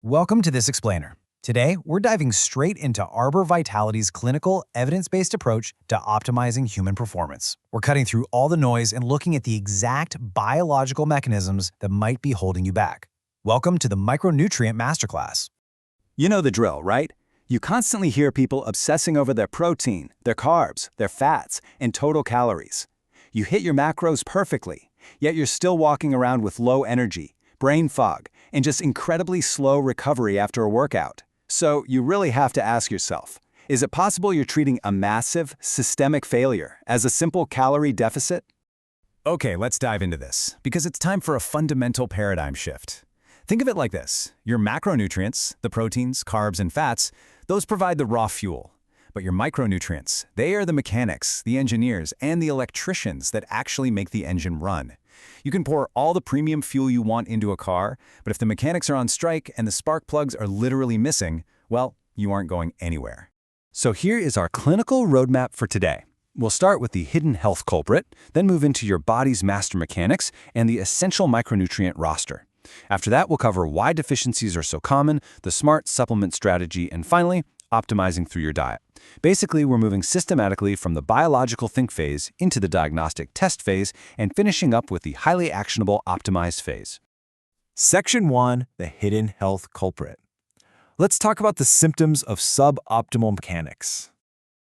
Welcome to this explainer. Today, we're diving straight into Arbor Vitality's clinical, evidence-based approach to optimizing human performance. We're cutting through all the noise and looking at the exact biological mechanisms that might be holding you back. Welcome to the Micronutrient Masterclass. You know the drill, right? You constantly hear people obsessing over their protein, their carbs, their fats, and total calories. You hit your macros perfectly, yet you're still walking around with low energy, brain fog, and just incredibly slow recovery after a workout. So you really have to ask yourself, is it possible you're treating a massive, systemic failure as a simple calorie deficit? Okay, let's dive into this, because it's time for a fundamental paradigm shift. Think of it like this. Your macronutrients, the proteins, carbs, and fats, those provide the raw fuel. But your micronutrients, they are the mechanics, the engineers, and the electricians that actually make the engine run. You can pour all the premium fuel you want into a car, but if the mechanics are on strike and the spark plugs are literally missing, well, you aren't going anywhere. So here is our clinical roadmap for today. We'll start with the hidden health culprit, then move into your body's master mechanics and the essential micronutrient roster. After that, we'll cover why deficiencies are so common, the smart supplement strategy, and finally, optimizing through your diet. Basically, we're moving systematically from the biological think phase into the diagnostic test phase and finishing up with the highly actionable optimize phase. Section 1, the hidden health culprit. Let's talk about the symptoms of suboptimal mechanics.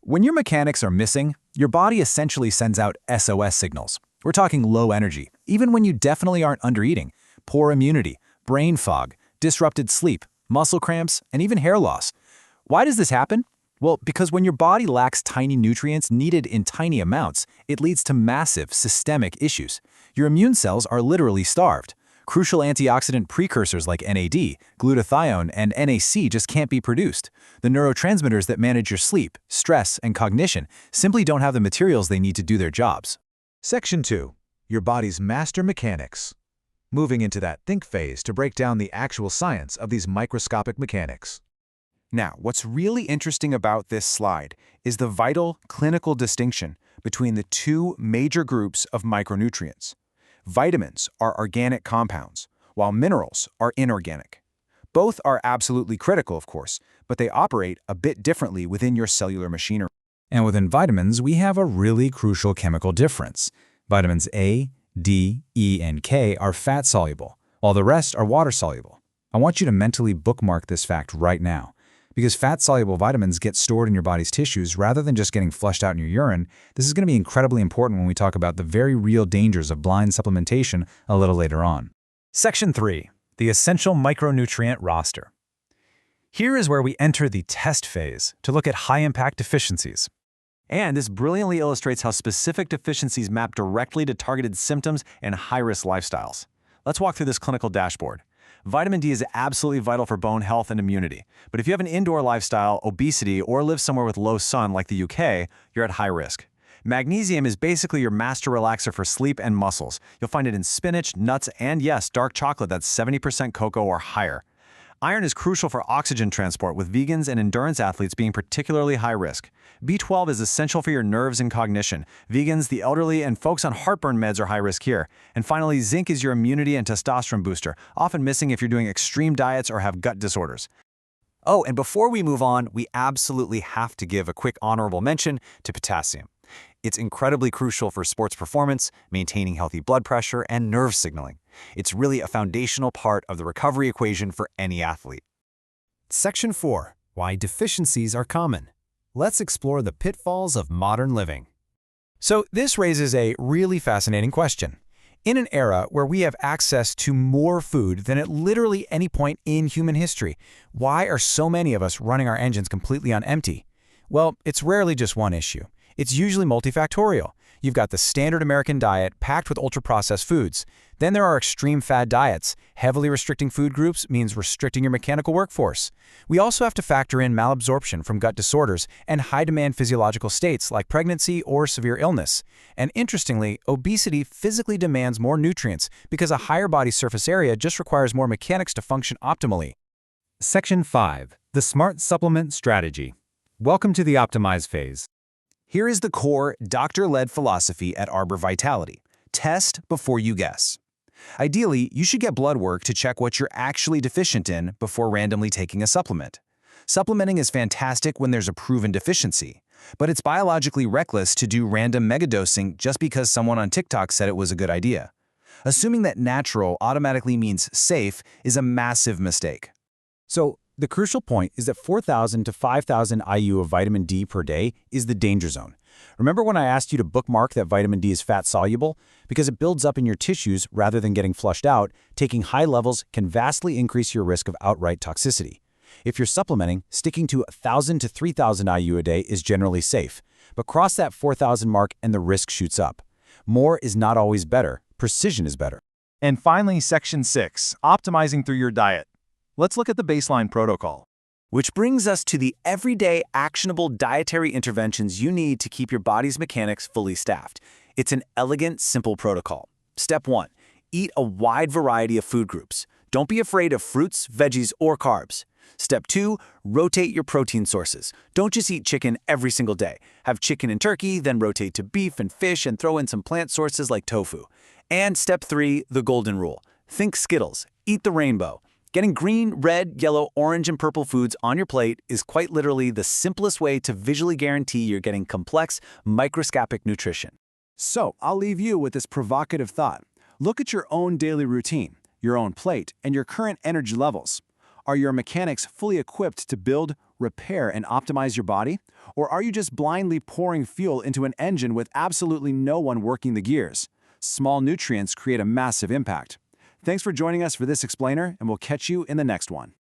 When your mechanics are missing, your body essentially sends out SOS signals. We're talking low energy, even when you definitely aren't undereating, poor immunity, brain fog, disrupted sleep, muscle cramps, and even hair loss. Why does this happen? Well, because when your body lacks tiny nutrients needed in tiny amounts, it leads to massive systemic issues. Your immune cells are literally starved. Crucial antioxidant precursors like NAD, glutathione, and NAC just can't be produced. The neurotransmitters that manage your sleep, stress, and cognition simply don't have the materials they need to do their jobs. Section 2, your body's master mechanics. Moving into that think phase to break down the actual science of these microscopic mechanics. Now, what's really interesting about this slide is the vital clinical distinction between the two major groups of micronutrients. Vitamins are organic compounds, while minerals are inorganic. Both are absolutely critical, of course, but they operate a bit differently within your cellular machinery. And within vitamins, we have a really crucial chemical difference. Vitamins A, D, E, and K are fat-soluble, while the rest are water-soluble. I want you to mentally bookmark this fact right now. Because fat-soluble vitamins get stored in your body's tissues rather than just getting flushed out in your urine, this is going to be incredibly important when we talk about the very real dangers of blind supplementation a little later on. Section 3, the essential micronutrient roster. Here is where we enter the test phase to look at high-impact deficiencies. And this brilliantly illustrates how specific deficiencies map directly to targeted symptoms and high-risk lifestyles. Let's walk through this clinical dashboard. Vitamin D is absolutely vital for bone health and immunity, but if you have an indoor lifestyle, obesity, or live somewhere with low sun like the UK, you're at high risk. Magnesium is basically your master relaxer for sleep and muscles. You'll find it in spinach, nuts, and yes, dark chocolate that's 70% cocoa or higher. Iron is crucial for oxygen transport, with vegans and endurance athletes being particularly high risk. B12 is essential for your nerves and cognition. Vegans, the elderly, and folks on heartburn meds are high risk here. And finally, zinc is your immunity and testosterone booster, often missing if you're doing extreme diets or have gut disorders. Oh, and before we move on, we absolutely have to give a quick honorable mention to potassium. It's incredibly crucial for sports performance, maintaining healthy blood pressure, and nerve signaling. It's really a foundational part of the recovery equation for any athlete. Section 4, why deficiencies are common. Let's explore the pitfalls of modern living. So this raises a really fascinating question. In an era where we have access to more food than at literally any point in human history, why are so many of us running our engines completely on empty? Well, it's rarely just one issue. It's usually multifactorial. You've got the standard American diet packed with ultra-processed foods. Then there are extreme fad diets. Heavily restricting food groups means restricting your mechanical workforce. We also have to factor in malabsorption from gut disorders and high-demand physiological states like pregnancy or severe illness. And interestingly, obesity physically demands more nutrients because a higher body surface area just requires more mechanics to function optimally. Section 5, the smart supplement strategy. Welcome to the Optimize phase. Here is the core, doctor-led philosophy at Arbor Vitality. Test before you guess. Ideally, you should get blood work to check what you're actually deficient in before randomly taking a supplement. Supplementing is fantastic when there's a proven deficiency, but it's biologically reckless to do random megadosing just because someone on TikTok said it was a good idea. Assuming that natural automatically means safe is a massive mistake. So, the crucial point is that 4,000 to 5,000 IU of vitamin D per day is the danger zone. Remember when I asked you to bookmark that vitamin D is fat-soluble? Because it builds up in your tissues rather than getting flushed out, taking high levels can vastly increase your risk of outright toxicity. If you're supplementing, sticking to 1,000 to 3,000 IU a day is generally safe, but cross that 4,000 mark and the risk shoots up. More is not always better. Precision is better. And finally, Section 6, optimizing through your diet. Let's look at the baseline protocol. Which brings us to the everyday actionable dietary interventions you need to keep your body's mechanics fully staffed. It's an elegant, simple protocol. Step 1. Eat a wide variety of food groups. Don't be afraid of fruits, veggies, or carbs. Step 2. Rotate your protein sources. Don't just eat chicken every single day. Have chicken and turkey, then rotate to beef and fish and throw in some plant sources like tofu. And Step 3. The golden rule. Think Skittles. Eat the rainbow. Getting green, red, yellow, orange, and purple foods on your plate is quite literally the simplest way to visually guarantee you're getting complex, microscopic nutrition. So, I'll leave you with this provocative thought. Look at your own daily routine, your own plate, and your current energy levels. Are your mechanics fully equipped to build, repair, and optimize your body? Or are you just blindly pouring fuel into an engine with absolutely no one working the gears? Small nutrients create a massive impact. Thanks for joining us for this explainer, and we'll catch you in the next one.